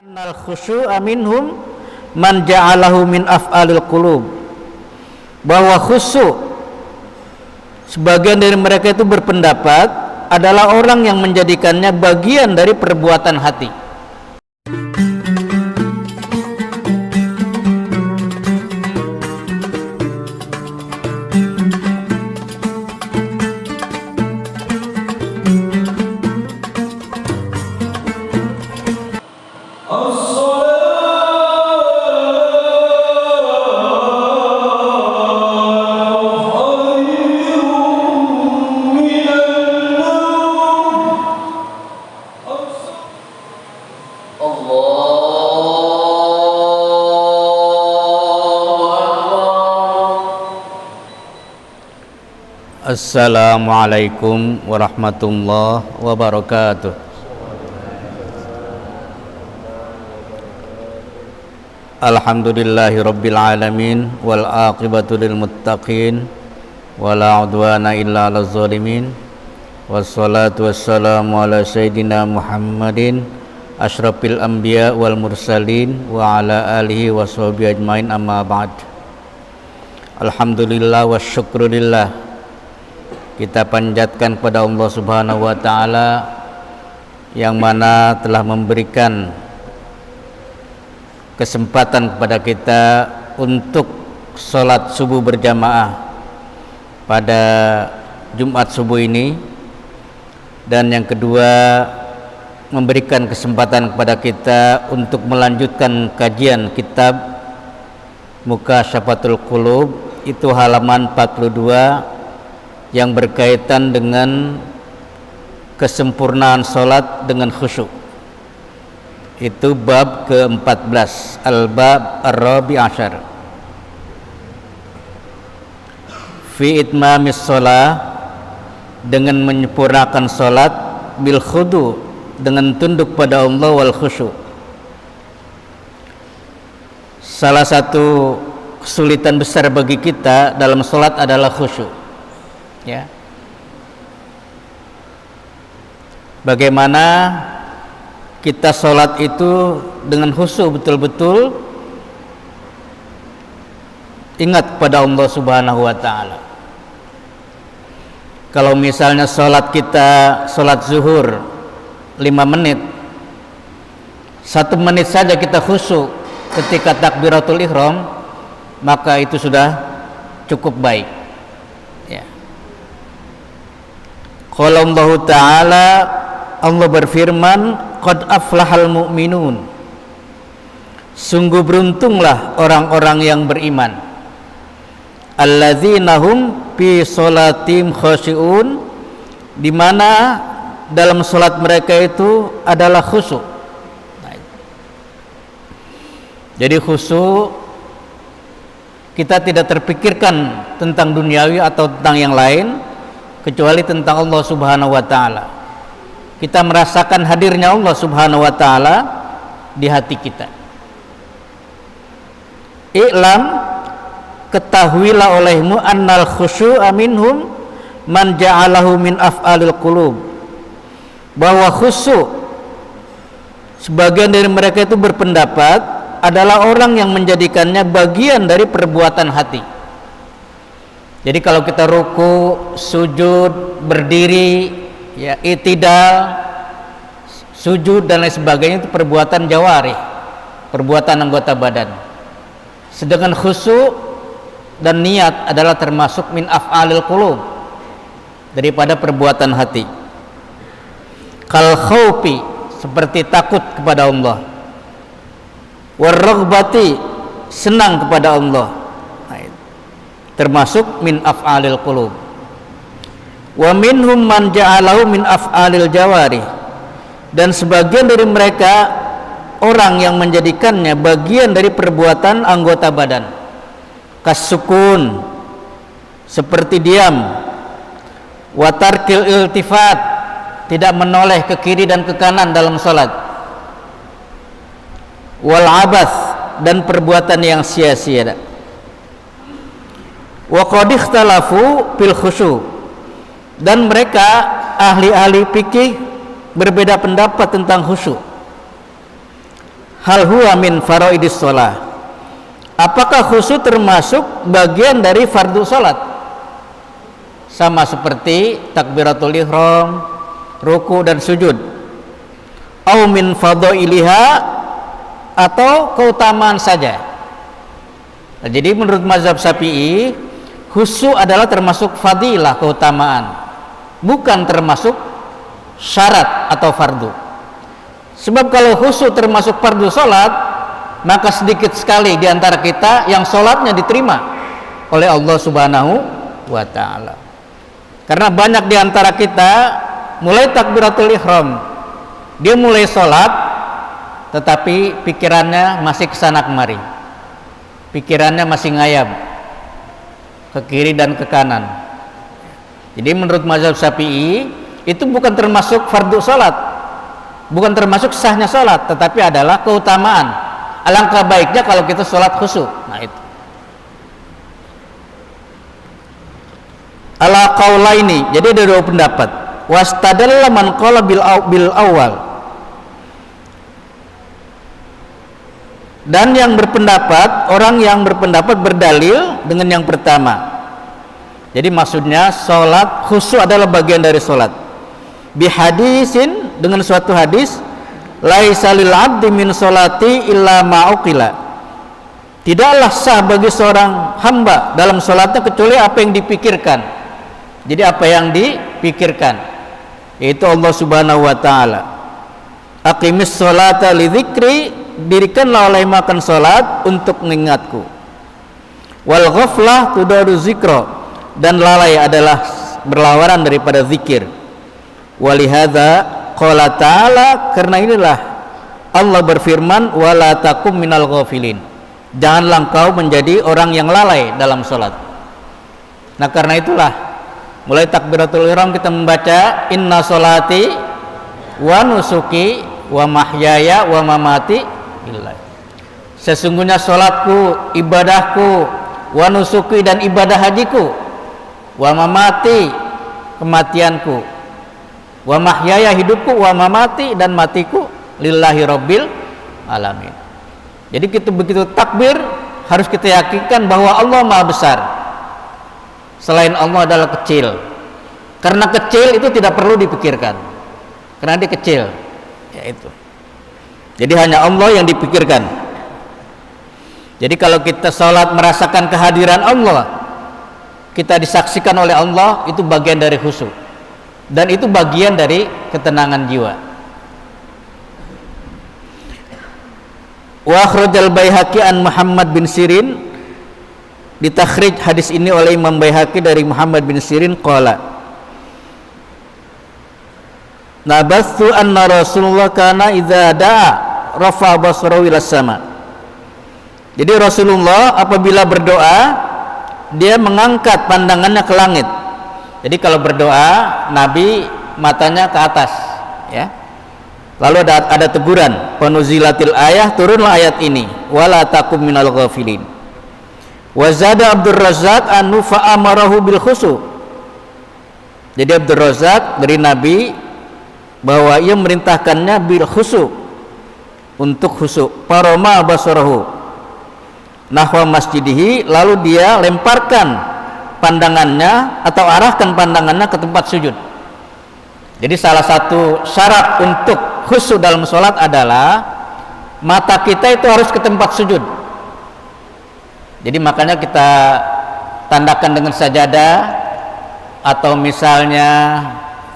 Annal khusyu'a minhum man ja'alahu min af'alil qulub, bahwa khusyuk sebagian dari mereka itu berpendapat adalah orang yang menjadikannya bagian dari perbuatan hati. Assalamualaikum warahmatullahi wabarakatuh. Alhamdulillahi rabbil alamin wal aqibatu lil muttaqin wala udwana illa 'alal zalimin wassalatu wassalamu ala sayyidina Muhammadin asyrafil anbiya wal mursalin wa ala alihi washabihi ajmain, amma ba'd. Alhamdulillah wa syukrulillah, kita panjatkan kepada Allah Subhanahu wa ta'ala yang mana telah memberikan kesempatan kepada kita untuk sholat subuh berjamaah pada Jumat subuh ini, dan yang kedua memberikan kesempatan kepada kita untuk melanjutkan kajian kitab Mukasyafatul Qulub, itu halaman 42, yang berkaitan dengan kesempurnaan sholat dengan khusyuk. Itu bab ke-14, al-bab ar-rabi asyar fi itmamis sholah, dengan menyempurnakan sholat, bil khudu, dengan tunduk pada Allah, wal khusyuk. Salah satu kesulitan besar bagi kita dalam sholat adalah khusyuk, ya. Bagaimana kita sholat itu dengan khusyuk, betul-betul ingat pada Allah Subhanahu wa ta'ala. Kalau misalnya sholat kita, sholat zuhur 5 menit, 1 menit saja kita khusyuk ketika takbiratul ihram, maka itu sudah cukup baik, ya. Qala Allah Ta'ala, Allah berfirman, qad aflahal mu'minun, sungguh beruntunglah orang-orang yang beriman, alladzina hum fi sholatim khashi'un, di mana dalam salat mereka itu adalah khusyuk. Jadi khusyuk, kita tidak terpikirkan tentang duniawi atau tentang yang lain kecuali tentang Allah Subhanahu wa ta'ala. Kita merasakan hadirnya Allah Subhanahu wa ta'ala di hati kita. I'lam, ketahuilah olehmu, annal khusyu'a minhum man ja'alahu min af'alil qulub, bahwa khusyuk sebagian dari mereka itu berpendapat adalah orang yang menjadikannya bagian dari perbuatan hati. Jadi kalau kita ruku, sujud, berdiri, ya, i'tidal, sujud dan lain sebagainya, itu perbuatan jawarih, perbuatan anggota badan. Sedangkan khusyuk dan niat adalah termasuk min af'alil qulub, daripada perbuatan hati. Kal khaufi, seperti takut kepada Allah, warraghbati, senang kepada Allah, termasuk min af'alil qulub. Wa minhum man ja'alahu min af'alil jawarih, dan sebagian dari mereka orang yang menjadikannya bagian dari perbuatan anggota badan. Kasukun, seperti diam, wa tarkil iltifat, tidak menoleh ke kiri dan ke kanan dalam salat, wal abath, dan perbuatan yang sia-sia. Wa qad ikhtalafu fil khusyuk, dan mereka ahli-ahli fikih berbeda pendapat tentang khusyuk. hal huwa min faraidis shalah, apakah khusyuk termasuk bagian dari fardu salat, sama seperti takbiratul ihram, ruku dan sujud, au min fadailiha, atau keutamaan saja. Nah, jadi menurut mazhab Syafi'i, khusyuk adalah termasuk fadilah, keutamaan, bukan termasuk syarat atau fardu. Sebab kalau khusyuk termasuk fardu salat, maka sedikit sekali di antara kita yang salatnya diterima oleh Allah Subhanahu wa taala. Karena banyak di antara kita mulai takbiratul ihram, dia mulai salat tetapi pikirannya masih kesana kemari, pikirannya masih ngayab ke kiri dan ke kanan. Jadi menurut mazhab Syafi'i itu bukan termasuk fardu salat, bukan termasuk sahnya salat, tetapi adalah keutamaan. Alangkah baiknya kalau kita salat khusyuk. Nah itu. Ala qaulaini, jadi ada dua pendapat. Wastadalla man qala bil awal. Dan yang berpendapat, orang yang berpendapat berdalil dengan yang pertama. Jadi maksudnya salat khusyuk adalah bagian dari salat. Bi hadisin, dengan suatu hadis, laisa lil abdi min salati illa ma'uqila. Tidaklah sah bagi seorang hamba dalam salatnya kecuali apa yang dipikirkan. Jadi apa yang dipikirkan, yaitu Allah Subhanahu wa taala. Aqimis sholata li dzikri, dirikanlah oleh makan salat untuk mengingatku. Wal ghaflah tudadu zikra, dan lalai adalah berlawanan daripada zikir. Walihadza qala ta'ala, karena inilah Allah berfirman, wala takum minal ghafilin, janganlah engkau menjadi orang yang lalai dalam salat. Nah karena itulah mulai takbiratul ihram kita membaca inna sholati wa nusuki wa mahyaya wa mamati lillah. Sesungguhnya salatku, ibadahku, wa nusuki dan ibadah hajiku, wa mamati kematianku, wa mahyaya hidupku, wa mamati dan matiku lillahi rabbil alamin. Jadi kita begitu takbir harus kita yakinkan bahwa Allah Maha Besar. Selain Allah adalah kecil. Karena kecil itu tidak perlu dipikirkan. Karena dia kecil. Ya itu. Jadi hanya Allah yang dipikirkan. Jadi kalau kita sholat merasakan kehadiran Allah, kita disaksikan oleh Allah, itu bagian dari khusyuk. Dan itu bagian dari ketenangan jiwa. Wa akhrajal Baihaqi an Muhammad bin Sirin, ditakhrij hadis ini oleh Imam Baihaqi dari Muhammad bin Sirin qala nabathu anna Rasulullah kana idza da'a rafa basarahu ila sama. Jadi Rasulullah apabila berdoa dia mengangkat pandangannya ke langit. Jadi kalau berdoa Nabi matanya ke atas, ya. Lalu ada teguran, panuzilatil ayah, turunlah ayat ini, wala takum minal ghafilin. Wazada Abdul Razak anu fa'amarahu bil khusyuk. Jadi Abdul Razak dari Nabi bahwa ia merintahkannya bil khusyuk, untuk khusyuk. Paroma basarahu nahwa masjidihi, lalu dia lemparkan pandangannya atau arahkan pandangannya ke tempat sujud. Jadi salah satu syarat untuk khusyuk dalam sholat adalah mata kita itu harus ke tempat sujud. Jadi makanya kita tandakan dengan sajadah atau misalnya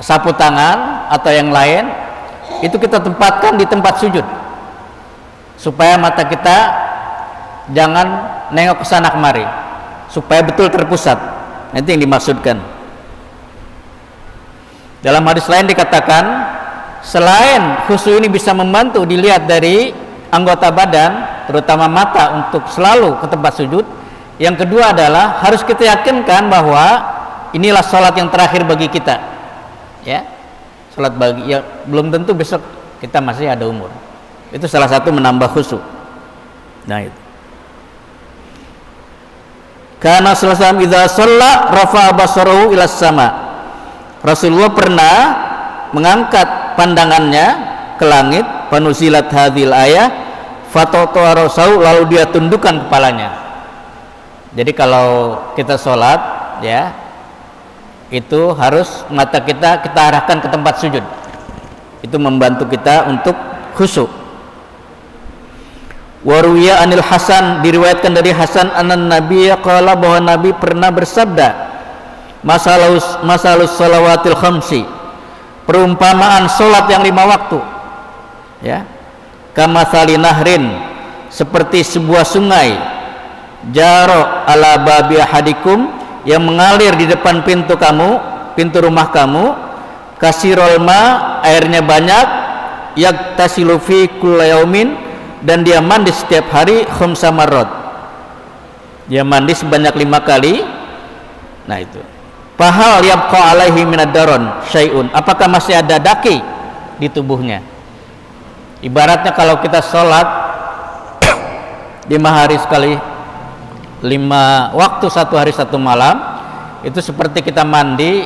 sapu tangan atau yang lain, itu kita tempatkan di tempat sujud supaya mata kita jangan nengok ke sana kemari, supaya betul terpusat. Nanti yang dimaksudkan. Dalam hadis lain dikatakan selain khusyuk ini bisa membantu dilihat dari anggota badan, terutama mata, untuk selalu ke tempat sujud. Yang kedua adalah harus kita yakinkan bahwa inilah sholat yang terakhir bagi kita, ya. Sholat bagi, ya belum tentu besok kita masih ada umur. Itu salah satu menambah khusyuk. Nah itu. Karena Rasulullah idza shalla rafa'a basarahu ila sama. Rasulullah pernah mengangkat pandangannya ke langit, panuzilat hadhil ayah, fatawarasahu, lalu dia tundukkan kepalanya. Jadi kalau kita sholat ya, itu harus mata kita arahkan ke tempat sujud. Itu membantu kita untuk khusyuk. Waruya anil Hasan, diriwayatkan dari Hasan anan Nabi qala, bahwa Nabi pernah bersabda, masalus salawatil khamsi, perumpamaan salat yang 5 waktu ya, kamatsali nahrin, seperti sebuah sungai, jaro ala babi ahadikum, yang mengalir di depan pintu kamu, pintu rumah kamu, kasirul ma, airnya banyak, yaktasilu fi kulli yaumin, dan dia mandi setiap hari, khamsa marrat, dia mandi sebanyak 5 kali. Nah itu, fahal yabqa alaihi minad daron syai'un, apakah masih ada daki di tubuhnya. Ibaratnya kalau kita sholat 5 hari sekali, 5 waktu 1 hari 1 malam, itu seperti kita mandi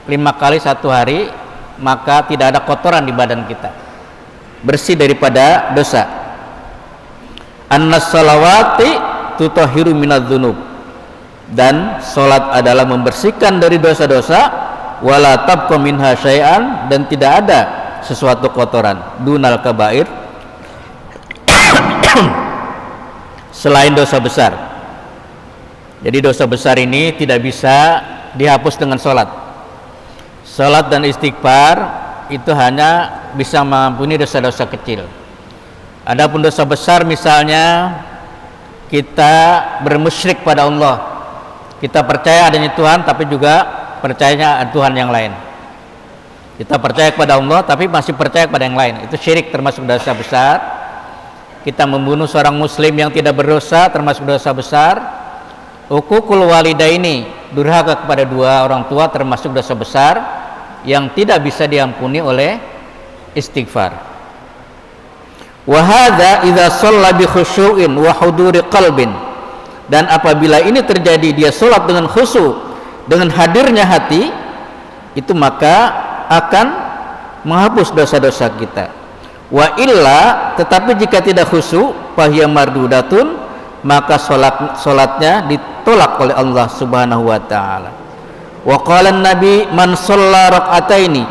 5 kali 1 hari, maka tidak ada kotoran di badan kita, bersih daripada dosa. Annas salawati tutahhiru minadz-dzunub, dan salat adalah membersihkan dari dosa-dosa, wala tabqa minha syai'an, dan tidak ada sesuatu kotoran, dunal kabair, selain dosa besar. Jadi dosa besar ini tidak bisa dihapus dengan salat. Salat dan istighfar itu hanya bisa mengampuni dosa-dosa kecil. Adapun dosa besar, misalnya kita bermusyrik pada Allah, kita percaya adanya Tuhan tapi juga percayanya ada Tuhan yang lain. Kita percaya kepada Allah tapi masih percaya kepada yang lain, itu syirik, termasuk dosa besar. Kita membunuh seorang muslim yang tidak berdosa, termasuk dosa besar. Uququl walidaini, durhaka kepada 2 orang tua, termasuk dosa besar yang tidak bisa diampuni oleh istighfar. Wa hadza idza shalla bi khusyu'in wa huduri qalbin, dan apabila ini terjadi, dia salat dengan khusyuk, dengan hadirnya hati, itu maka akan menghapus dosa-dosa kita. Wa illa, tetapi jika tidak khusyuk, fahiya mardudatun, maka salatnya ditolak oleh Allah Subhanahu wa taala. Wa qala an-nabi, man shalla rak'ataini,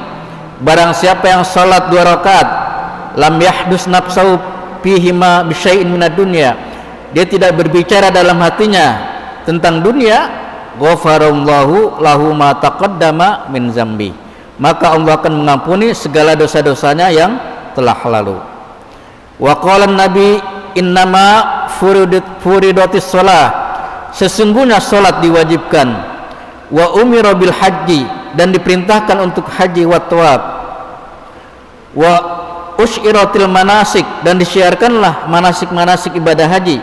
barang siapa yang salat 2 rakaat, lam yahdus nafsahu fihima bisyai'in minad dunya, dia tidak berbicara dalam hatinya tentang dunia, ghafarallahu lahu ma taqaddama min zambi, maka Allah akan mengampuni segala dosa-dosanya yang telah lalu. Wa qala an-nabi, innama furidatis shalah, sesungguhnya salat diwajibkan, wa umira bil haji, dan diperintahkan untuk haji, wa tawaf, wa usyiratil manasik, dan disiarkanlah manasik-manasik ibadah haji,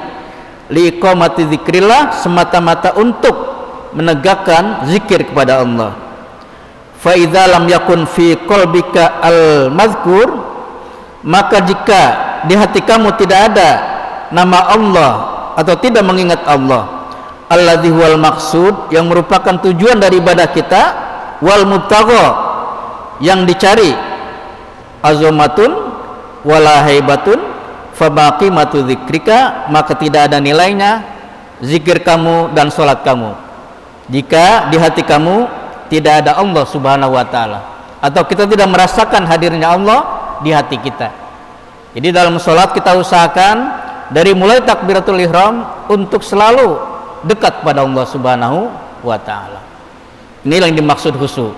liiqamati dzikrillah, semata-mata untuk menegakkan zikir kepada Allah. Fa idza lam yakun fi qalbika al mazkur, maka jika di hati kamu tidak ada nama Allah atau tidak mengingat Allah, alladzi huwal maqsud, yang merupakan tujuan dari ibadah kita, wal mubtagha, yang dicari, azamatun wala haibatun fabaqimatu dzikrika, maka tidak ada nilainya zikir kamu dan salat kamu jika di hati kamu tidak ada Allah Subhanahu wa taala, atau kita tidak merasakan hadirnya Allah di hati kita. Jadi dalam salat kita usahakan dari mulai takbiratul ihram untuk selalu dekat pada Allah Subhanahu wa taala. Inilah yang dimaksud khusyuk.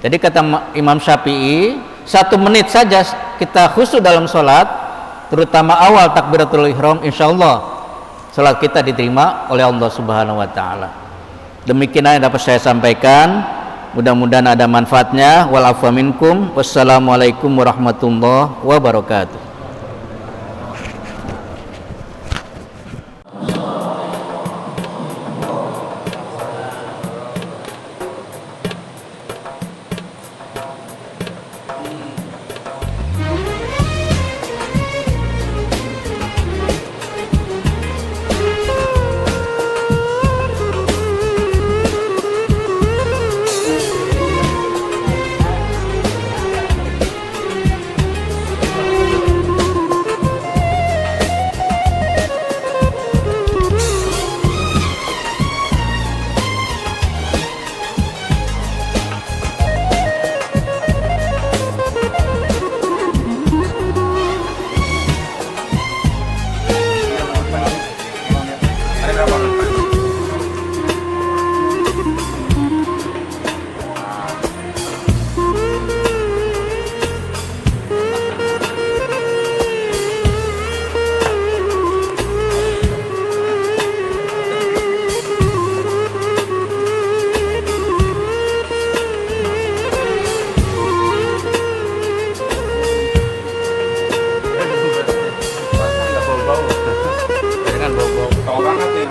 Jadi kata Imam Syafi'i, 1 menit saja kita khusyuk dalam sholat, terutama awal takbiratul ihram, insyaallah sholat kita diterima oleh Allah Subhanahu wa taala. Demikian yang dapat saya sampaikan, mudah-mudahan ada manfaatnya. Wal afwa minkum, wassalamualaikum warahmatullahi wabarakatuh. bau. Jangan bau-bau. Tau banget nih.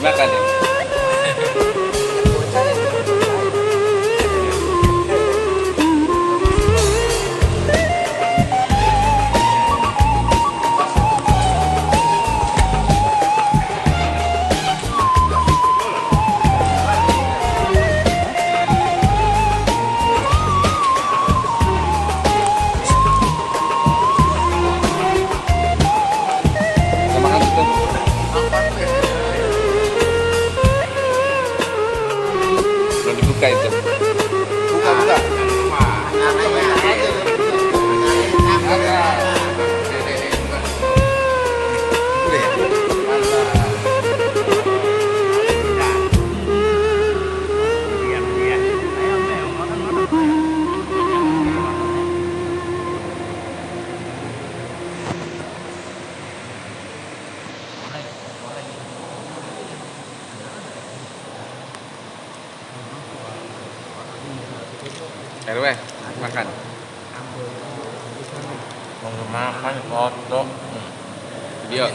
Makan ya. Makan tuh. Belum dibuka itu. Buka. RW, makan. Mau makan foto. Video.